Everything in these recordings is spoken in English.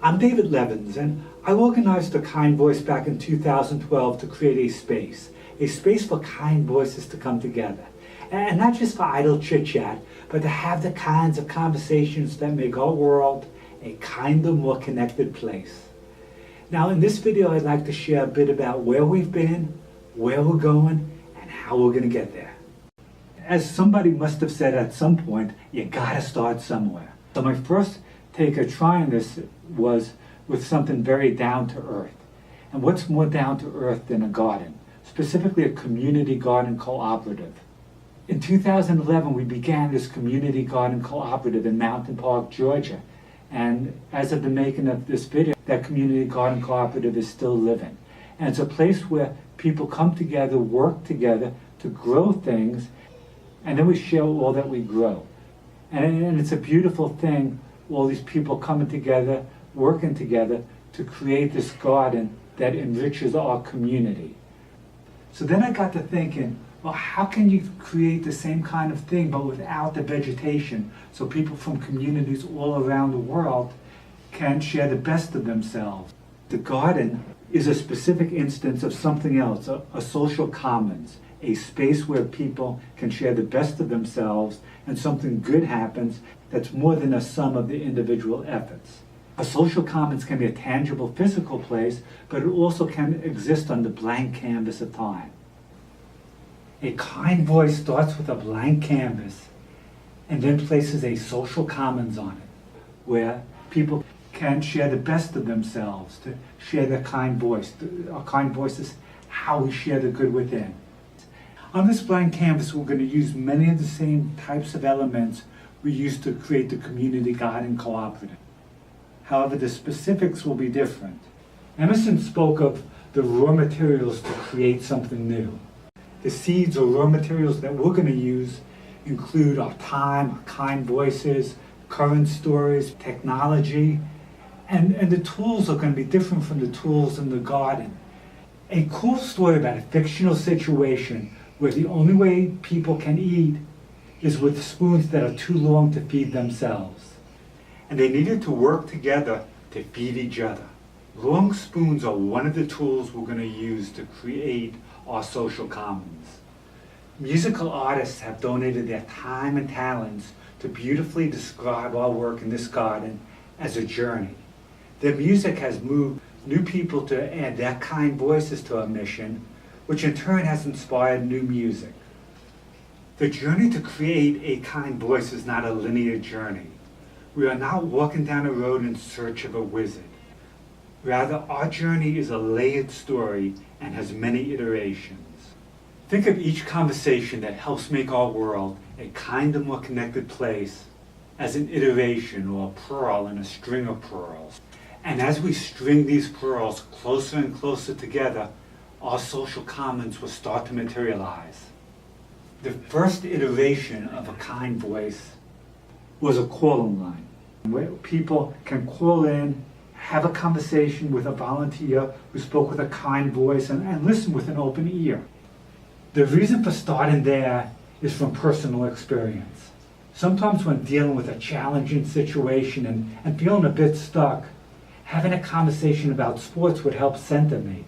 I'm David Levins, and I organized the Kind Voice back in 2012 to create a space for kind voices to come together. And not just for idle chit-chat, but to have the kinds of conversations that make our world a kinder, more connected place. Now, in this video, I'd like to share a bit about where we've been, where we're going, and how we're going to get there. As somebody must have said at some point, you gotta start somewhere. So my first take at trying this was with something very down to earth. And what's more down to earth than a garden, specifically a community garden cooperative? In 2011, we began this community garden cooperative in Mountain Park, Georgia. And as of the making of this video, that community garden cooperative is still living. And it's a place where people come together, work together to grow things, and then we share all that we grow. And it's a beautiful thing, all these people coming together, working together to create this garden that enriches our community. So then I got to thinking, well, how can you create the same kind of thing but without the vegetation, so people from communities all around the world can share the best of themselves? The garden is a specific instance of something else, a social commons, a space where people can share the best of themselves and something good happens that's more than a sum of the individual efforts. A social commons can be a tangible physical place, but it also can exist on the blank canvas of time. A kind voice starts with a blank canvas and then places a social commons on it, where people can share the best of themselves, to share their kind voice. Our kind voice is how we share the good within. On this blank canvas, we're going to use many of the same types of elements we used to create the community garden cooperative. However, the specifics will be different. Emerson spoke of the raw materials to create something new. The seeds or raw materials that we're going to use include our time, our kind voices, current stories, technology, and the tools are going to be different from the tools in the garden. A cool story about a fictional situation where the only way people can eat is with spoons that are too long to feed themselves. And they needed to work together to feed each other. Long spoons are one of the tools we're going to use to create our social commons. Musical artists have donated their time and talents to beautifully describe our work in this garden as a journey. Their music has moved new people to add their kind voices to our mission, which in turn has inspired new music. The journey to create a kind voice is not a linear journey. We are not walking down a road in search of a wizard. Rather, our journey is a layered story and has many iterations. Think of each conversation that helps make our world a kinder, more connected place as an iteration or a pearl in a string of pearls. And as we string these pearls closer and closer together, our social commons will start to materialize. The first iteration of a kind voice was a call-in line, where people can call in, have a conversation with a volunteer who spoke with a kind voice, and listen with an open ear. The reason for starting there is from personal experience. Sometimes when dealing with a challenging situation and feeling a bit stuck, having a conversation about sports would help center me,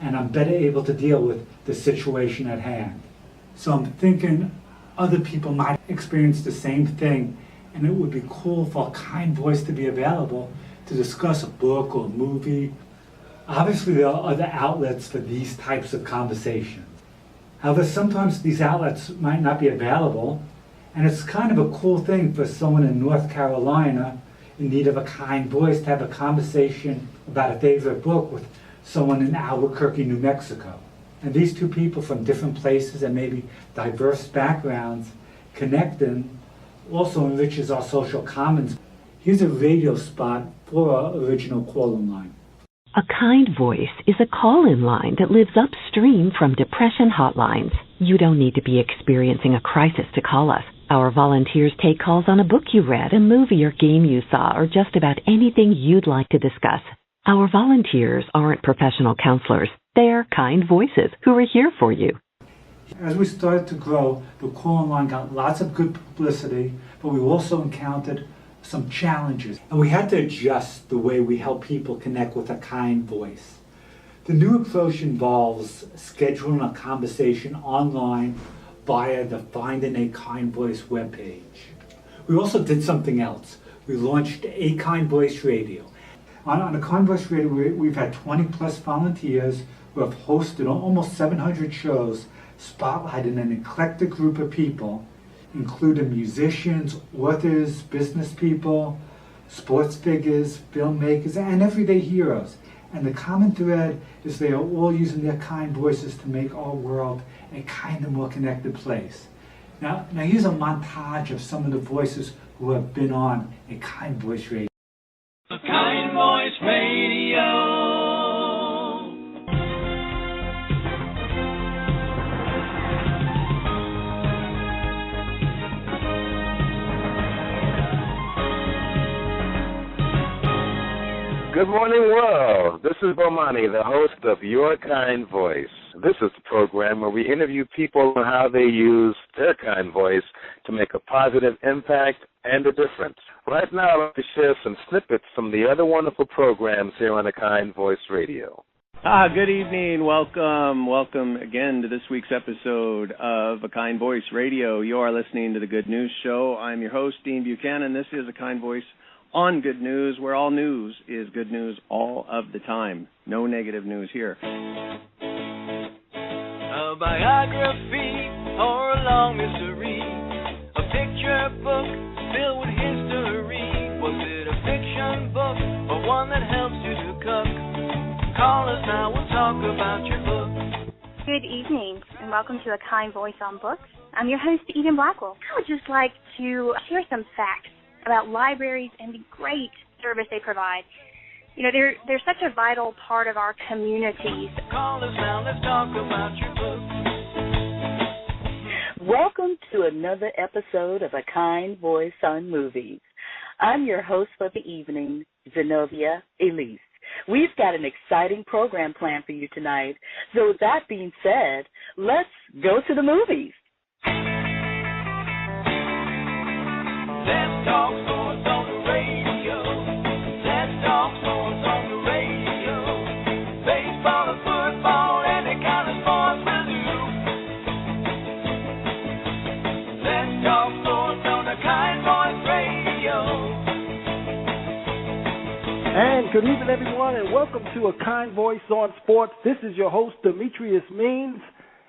and I'm better able to deal with the situation at hand. So I'm thinking other people might experience the same thing, and it would be cool for a kind voice to be available to discuss a book or a movie. Obviously, there are other outlets for these types of conversations. However, sometimes these outlets might not be available, and it's kind of a cool thing for someone in North Carolina in need of a kind voice to have a conversation about a favorite book with someone in Albuquerque, New Mexico. And these two people from different places and maybe diverse backgrounds connecting also enriches our social commons. Here's a radio spot for our original call-in line. A Kind Voice is a call-in line that lives upstream from depression hotlines. You don't need to be experiencing a crisis to call us. Our volunteers take calls on a book you read, a movie or game you saw, or just about anything you'd like to discuss. Our volunteers aren't professional counselors. They're kind voices who are here for you. As we started to grow, the call-in line got lots of good publicity, but we also encountered some challenges, and we had to adjust the way we help people connect with a kind voice. The new approach involves scheduling a conversation online via the Finding a Kind Voice webpage. We also did something else. We launched A Kind Voice Radio. On A Kind Voice Radio, we've had 20 plus volunteers who have hosted almost 700 shows spotlighting an eclectic group of people, including musicians, authors, business people, sports figures, filmmakers, and everyday heroes. And the common thread is they are all using their kind voices to make our world a kinder, more connected place. Now here's a montage of some of the voices who have been on A Kind Voice Radio. A Kind Voice Radio. Good morning, world. This is Bomani, the host of Your Kind Voice. This is the program where we interview people on how they use their kind voice to make a positive impact and a difference. Right now, I'd like to share some snippets from the other wonderful programs here on A Kind Voice Radio. Good evening. Welcome again to this week's episode of A Kind Voice Radio. You are listening to The Good News Show. I'm your host, Dean Buchanan. This is A Kind Voice on Good News, where all news is good news all of the time. No negative news here. A biography or a long mystery, a picture book filled with history. Was it a fiction book or one that helps you to cook? Call us now, we'll talk about your book. Good evening, and welcome to A Kind Voice on Books. I'm your host, Eden Blackwell. I would just like to share some facts about libraries and the great service they provide. You know, they're such a vital part of our communities. Call us now, let's talk about your book. Welcome to another episode of A Kind Voice on Movies. I'm your host for the evening, Zenobia Elise. We've got an exciting program planned for you tonight. So with that being said, let's go to the movies. Let's talk sports on the radio. Let's talk sports on the radio. Baseball and football, any kind of sports will do. Let's talk sports on the Kind Voice Radio. And good evening, everyone, and welcome to A Kind Voice on Sports. This is your host, Demetrius Means.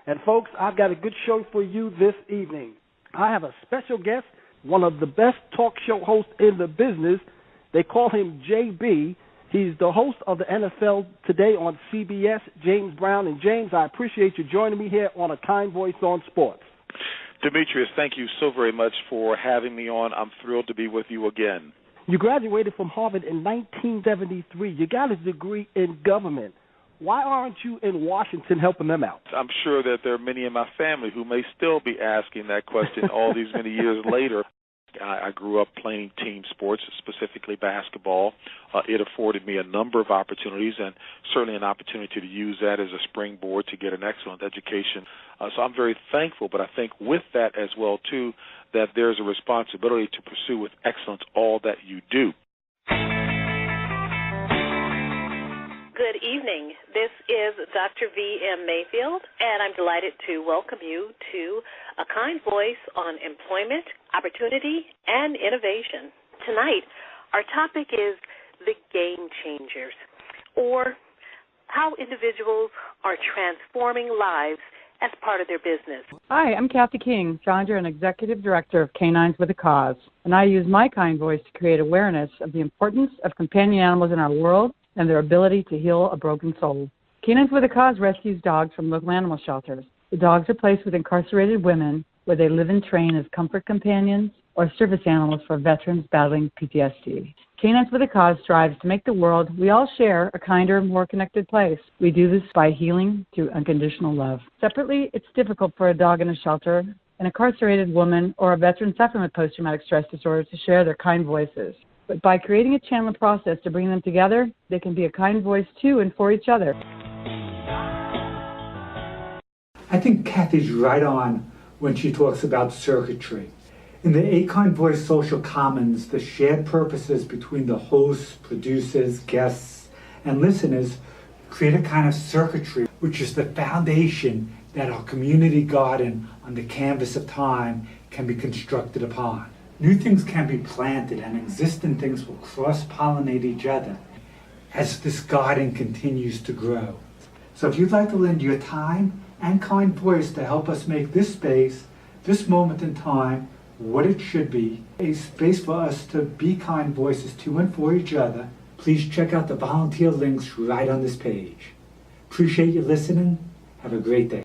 And, folks, I've got a good show for you this evening. I have a special guest, one of the best talk show hosts in the business. They call him JB. He's the host of the NFL Today on CBS, James Brown. And, James, I appreciate you joining me here on A Kind Voice on Sports. Demetrius, thank you so very much for having me on. I'm thrilled to be with you again. You graduated from Harvard in 1973. You got a degree in government. Why aren't you in Washington helping them out? I'm sure that there are many in my family who may still be asking that question all these many years later. I grew up playing team sports, specifically basketball. It afforded me a number of opportunities, and certainly an opportunity to use that as a springboard to get an excellent education. So I'm very thankful, but I think with that as well, too, that there's a responsibility to pursue with excellence all that you do. Good evening. This is Dr. V.M. Mayfield, and I'm delighted to welcome you to A Kind Voice on Employment, Opportunity, and Innovation. Tonight, our topic is the game changers, or how individuals are transforming lives as part of their business. Hi, I'm Kathy King, founder and executive director of Canines with a Cause, and I use my kind voice to create awareness of the importance of companion animals in our world and their ability to heal a broken soul. Canines with a Cause rescues dogs from local animal shelters. The dogs are placed with incarcerated women where they live and train as comfort companions or service animals for veterans battling PTSD. Canines with a Cause strives to make the world we all share a kinder, more connected place. We do this by healing through unconditional love. Separately, it's difficult for a dog in a shelter, an incarcerated woman, or a veteran suffering with post-traumatic stress disorder to share their kind voices. But by creating a channel and process to bring them together, they can be a kind voice to and for each other. I think Kathy's right on when she talks about circuitry. In the A Kind Voice Social Commons, the shared purposes between the hosts, producers, guests, and listeners create a kind of circuitry, which is the foundation that our community garden on the canvas of time can be constructed upon. New things can be planted and existing things will cross-pollinate each other as this garden continues to grow. So if you'd like to lend your time and kind voice to help us make this space, this moment in time, what it should be, a space for us to be kind voices to and for each other, please check out the volunteer links right on this page. Appreciate you listening. Have a great day.